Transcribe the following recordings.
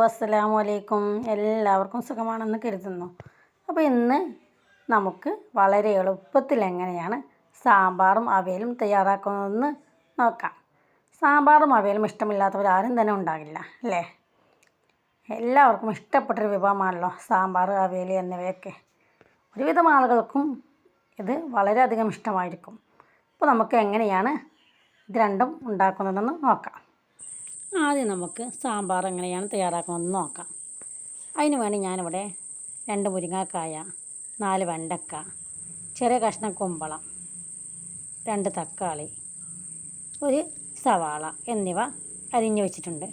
അസ്സലാമു അലൈക്കും. എല്ലാവർക്കും സുഖമാണെന്ന് കരുതുന്നു. അപ്പോൾ ഇന്ന് നമുക്ക് വളരെ എളുപ്പത്തിൽ എങ്ങനെയാണ് സാമ്പാറും അവിയലും തയ്യാറാക്കുന്നതെന്ന് നോക്കാം. സാമ്പാറും അവിയലും ഇഷ്ടമില്ലാത്തവർ ആരും തന്നെ ഉണ്ടാകില്ല അല്ലേ? എല്ലാവർക്കും ഇഷ്ടപ്പെട്ടൊരു വിഭവമാണല്ലോ സാമ്പാർ, അവിയൽ എന്നിവയൊക്കെ. ഒരുവിധം ആളുകൾക്കും ഇത് വളരെയധികം ഇഷ്ടമായിരിക്കും. അപ്പോൾ നമുക്ക് എങ്ങനെയാണ് ഇത് രണ്ടും ഉണ്ടാക്കുന്നതെന്ന് നോക്കാം. ആദ്യം നമുക്ക് സാമ്പാർ എങ്ങനെയാണ് തയ്യാറാക്കുന്നതെന്ന് നോക്കാം. അതിന് വേണ്ടി ഞാനിവിടെ 2 മുരിങ്ങാക്കായ, 4 വെണ്ടക്ക, ചെറിയ കഷ്ണം കുമ്പളം, 2 തക്കാളി, 1 സവാള എന്നിവ അരിഞ്ഞു വെച്ചിട്ടുണ്ട്.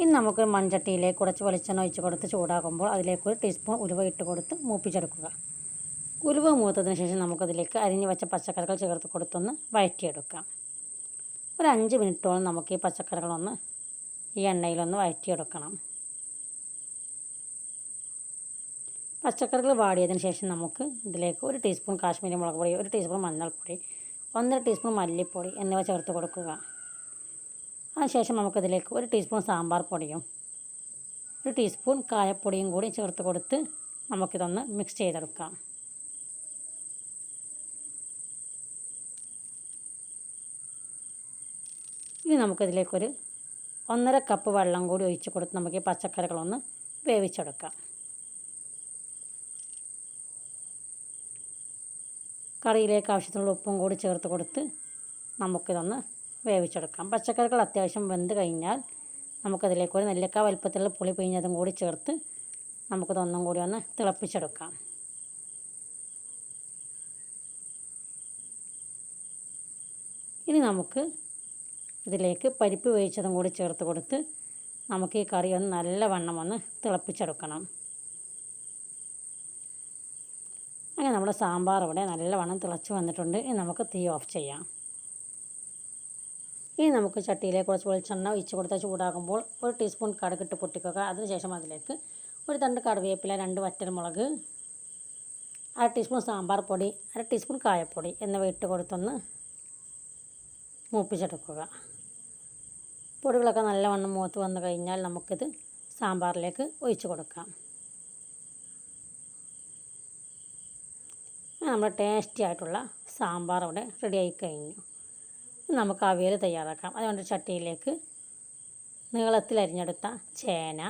ഇനി നമുക്ക് മൺചട്ടിയിലേക്ക് കുറച്ച് വെളിച്ചെണ്ണ ഒഴിച്ച് കൊടുത്ത് ചൂടാക്കുമ്പോൾ അതിലേക്ക് 1 ടീസ്പൂൺ ഉലുവ ഇട്ട് കൊടുത്ത് മൂപ്പിച്ചെടുക്കുക. ഉലുവ മൂത്തതിന് ശേഷം നമുക്കതിലേക്ക് അരിഞ്ഞു വെച്ച പച്ചക്കറികൾ ചേർത്ത് കൊടുത്തൊന്ന് വഴറ്റിയെടുക്കാം. ഒരു 5 മിനിറ്റോളം നമുക്ക് ഈ പച്ചക്കറികളൊന്ന് ഈ എണ്ണയിലൊന്ന് വഴറ്റിയെടുക്കണം. പച്ചക്കറികൾ വാടിയതിന് ശേഷം നമുക്ക് ഇതിലേക്ക് 1 ടീസ്പൂൺ കാശ്മീരി മുളക് പൊടി, 1 ടീസ്പൂൺ മഞ്ഞൾപ്പൊടി, 1.5 ടീസ്പൂൺ മല്ലിപ്പൊടി എന്നിവ ചേർത്ത് കൊടുക്കുക. അതിനുശേഷം നമുക്കിതിലേക്ക് 1 ടീസ്പൂൺ സാമ്പാർ പൊടിയും 1 ടീസ്പൂൺ കായപ്പൊടിയും കൂടി ചേർത്ത് കൊടുത്ത് നമുക്കിതൊന്ന് മിക്സ് ചെയ്തെടുക്കാം. ഇനി നമുക്കിതിലേക്കൊരു 1.5 കപ്പ് വെള്ളം കൂടി ഒഴിച്ച് കൊടുത്ത് നമുക്ക് ഈ പച്ചക്കറികളൊന്ന് വേവിച്ചെടുക്കാം. കറിയിലേക്ക് ആവശ്യത്തിനുള്ള ഉപ്പും കൂടി ചേർത്ത് കൊടുത്ത് നമുക്കിതൊന്ന് വേവിച്ചെടുക്കാം. പച്ചക്കറികൾ അത്യാവശ്യം വെന്ത് കഴിഞ്ഞാൽ നമുക്കതിലേക്ക് 1 നെല്ലിക്ക വലുപ്പത്തിലുള്ള പുളി പിഴിഞ്ഞതും കൂടി ചേർത്ത് നമുക്കിതൊന്നും കൂടി ഒന്ന് തിളപ്പിച്ചെടുക്കാം. ഇനി നമുക്ക് ഇതിലേക്ക് പരിപ്പ് വേവിച്ചതും കൂടി ചേർത്ത് കൊടുത്ത് നമുക്ക് ഈ കറി ഒന്ന് നല്ലവണ്ണം ഒന്ന് തിളപ്പിച്ചെടുക്കണം. അങ്ങനെ നമ്മുടെ സാമ്പാർ ഇവിടെ നല്ലവണ്ണം തിളച്ച് വന്നിട്ടുണ്ട്. ഇനി നമുക്ക് തീ ഓഫ് ചെയ്യാം. ഇനി നമുക്ക് ചട്ടിയിലേക്ക് കുറച്ച് വെളിച്ചെണ്ണ ഒഴിച്ച് കൊടുത്ത് ചൂടാകുമ്പോൾ 1 ടീസ്പൂൺ കടുകിട്ട് പൊട്ടിക്കുക. അതിനുശേഷം അതിലേക്ക് 1 തണ്ട് കറിവേപ്പില, 2 വറ്റൽമുളക്, 1/2 ടീസ്പൂൺ സാമ്പാർ പൊടി, 1/2 ടീസ്പൂൺ കായപ്പൊടി എന്നിവ ഇട്ട് കൊടുത്തൊന്ന് മൂപ്പിച്ചെടുക്കുക. പൊടികളൊക്കെ നല്ലവണ്ണം മൂത്ത് വന്നു കഴിഞ്ഞാൽ നമുക്കിത് സാമ്പാറിലേക്ക് ഒഴിച്ച് കൊടുക്കാം. നമ്മുടെ ടേസ്റ്റി ആയിട്ടുള്ള സാമ്പാർ ഇവിടെ റെഡിയായി കഴിഞ്ഞു. നമുക്ക് അവിയൽ തയ്യാറാക്കാം. അതുകൊണ്ട് ചട്ടിയിലേക്ക് നീളത്തിൽ അരിഞ്ഞെടുത്ത ചേന,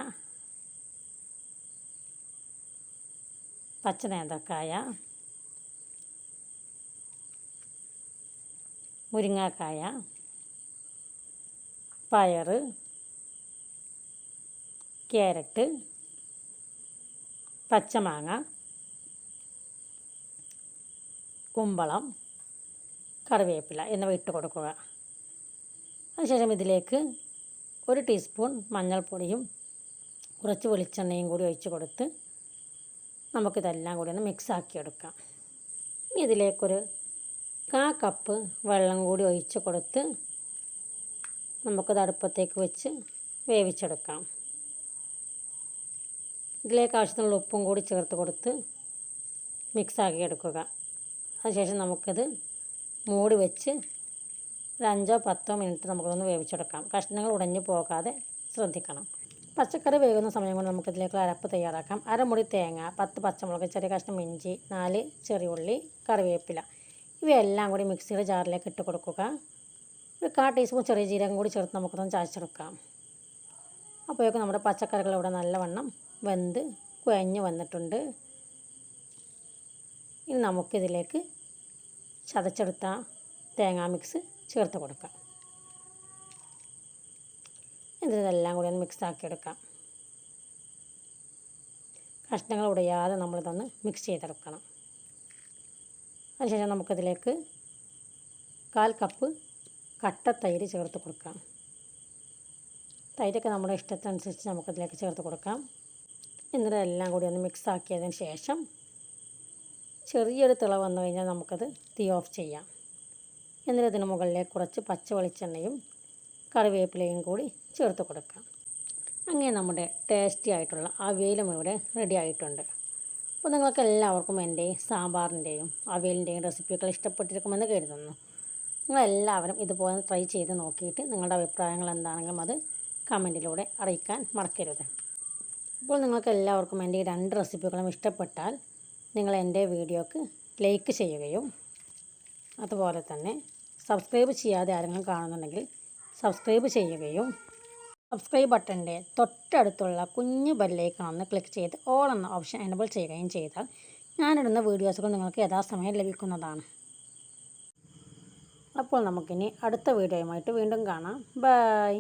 പച്ച നേന്ത്രക്കായ, മുരിങ്ങാക്കായ, പയർ, ക്യാരറ്റ്, പച്ചമാങ്ങ, കുമ്പളം, കറിവേപ്പില എന്നിവ ഇട്ട് കൊടുക്കുക. അതിനുശേഷം ഇതിലേക്ക് 1 ടീസ്പൂൺ മഞ്ഞൾപ്പൊടിയും കുറച്ച് വെളിച്ചെണ്ണയും കൂടി ഒഴിച്ച് കൊടുത്ത് നമുക്കിതെല്ലാം കൂടി ഒന്ന് മിക്സാക്കിയെടുക്കാം. ഇനി ഇതിലേക്കൊരു 1/4 കപ്പ് വെള്ളം കൂടി ഒഴിച്ച് കൊടുത്ത് നമുക്കത് അടുപ്പത്തേക്ക് വെച്ച് വേവിച്ചെടുക്കാം. ഇതിലേക്ക് ആവശ്യത്തിനുള്ള ഉപ്പും കൂടി ചേർത്ത് കൊടുത്ത് മിക്സാക്കി എടുക്കുക. അതിനുശേഷം നമുക്കിത് മൂടി വെച്ച് ഒരു 5-10 മിനിറ്റ് നമുക്കൊന്ന് വേവിച്ചെടുക്കാം. കഷ്ണങ്ങൾ ഉടഞ്ഞു പോകാതെ ശ്രദ്ധിക്കണം. പച്ചക്കറി വേകുന്ന സമയം കൊണ്ട് നമുക്കിതിലേക്ക് അരപ്പ് തയ്യാറാക്കാം. 1 മുറി തേങ്ങ, 10 പച്ചമുളക്, ചെറിയ കഷ്ണം ഇഞ്ചി, 4 ചെറിയ ഉള്ളി, കറിവേപ്പില ഇവയെല്ലാം കൂടി മിക്സിയുടെ ജാറിലേക്ക് ഇട്ട് കൊടുക്കുക. ഒരു 1/4 ടീസ്പൂൺ ചെറിയ ജീരകം കൂടി ചേർത്ത് നമുക്കൊന്ന് ചതച്ചെടുക്കാം. അപ്പോഴേക്കും നമ്മുടെ പച്ചക്കറികൾ ഇവിടെ നല്ലവണ്ണം വെന്ത് കുഴഞ്ഞ് വന്നിട്ടുണ്ട്. ഇനി നമുക്കിതിലേക്ക് ചതച്ചെടുത്ത തേങ്ങാ മിക്സ് ചേർത്ത് കൊടുക്കാം. ഇതെല്ലാം കൂടി ഒന്ന് മിക്സാക്കിയെടുക്കാം. കഷ്ണങ്ങൾ ഉടയാതെ നമ്മളിതൊന്ന് മിക്സ് ചെയ്തെടുക്കണം. അതിനുശേഷം നമുക്കിതിലേക്ക് 1/4 കപ്പ് കട്ട തൈര് ചേർത്ത് കൊടുക്കാം. തൈരൊക്കെ നമ്മുടെ ഇഷ്ടത്തിനനുസരിച്ച് നമുക്കിതിലേക്ക് ചേർത്ത് കൊടുക്കാം. എന്നിട്ട് എല്ലാം കൂടി ഒന്ന് മിക്സ് ആക്കിയതിന് ശേഷം ചെറിയൊരു തിള വന്നു കഴിഞ്ഞാൽ നമുക്കത് തീ ഓഫ് ചെയ്യാം. എന്നിട്ട് ഇതിന് മുകളിലേക്ക് കുറച്ച് പച്ച വെളിച്ചെണ്ണയും കറിവേപ്പിലയും കൂടി ചേർത്ത് കൊടുക്കാം. അങ്ങനെ നമ്മുടെ ടേസ്റ്റി ആയിട്ടുള്ള അവിയലും ഇവിടെ റെഡി ആയിട്ടുണ്ട്. അപ്പോൾ നിങ്ങൾക്ക് എല്ലാവർക്കും എൻ്റെ സാമ്പാറിൻ്റെയും അവിയലിൻ്റെയും റെസിപ്പികൾ ഇഷ്ടപ്പെട്ടിരിക്കുമെന്ന് കരുതുന്നു. നിങ്ങളെല്ലാവരും ഇതുപോലെ ട്രൈ ചെയ്ത് നോക്കിയിട്ട് നിങ്ങളുടെ അഭിപ്രായങ്ങൾ എന്താണെങ്കിലും അത് കമൻറ്റിലൂടെ അറിയിക്കാൻ മറക്കരുത്. അപ്പോൾ നിങ്ങൾക്ക് എല്ലാവർക്കും എൻ്റെ ഈ 2 റെസിപ്പികളും ഇഷ്ടപ്പെട്ടാൽ നിങ്ങൾ എൻ്റെ വീഡിയോക്ക് ലൈക്ക് ചെയ്യുകയും അതുപോലെ തന്നെ സബ്സ്ക്രൈബ് ചെയ്യാതെ ആരെങ്കിലും കാണുന്നുണ്ടെങ്കിൽ സബ്സ്ക്രൈബ് ചെയ്യുകയും സബ്സ്ക്രൈബ് ബട്ടൻ്റെ തൊട്ടടുത്തുള്ള കുഞ്ഞു ബെല്ലൈക്കൺ ക്ലിക്ക് ചെയ്ത് ഓൾ എന്ന ഓപ്ഷൻ എനേബിൾ ചെയ്യുകയും ചെയ്താൽ ഞാനിടുന്ന വീഡിയോസുകൾ നിങ്ങൾക്ക് യഥാസമയം ലഭിക്കുന്നതാണ്. അപ്പോൾ നമുക്കിനി അടുത്ത വീഡിയോയുമായിട്ട് വീണ്ടും കാണാം. ബൈ.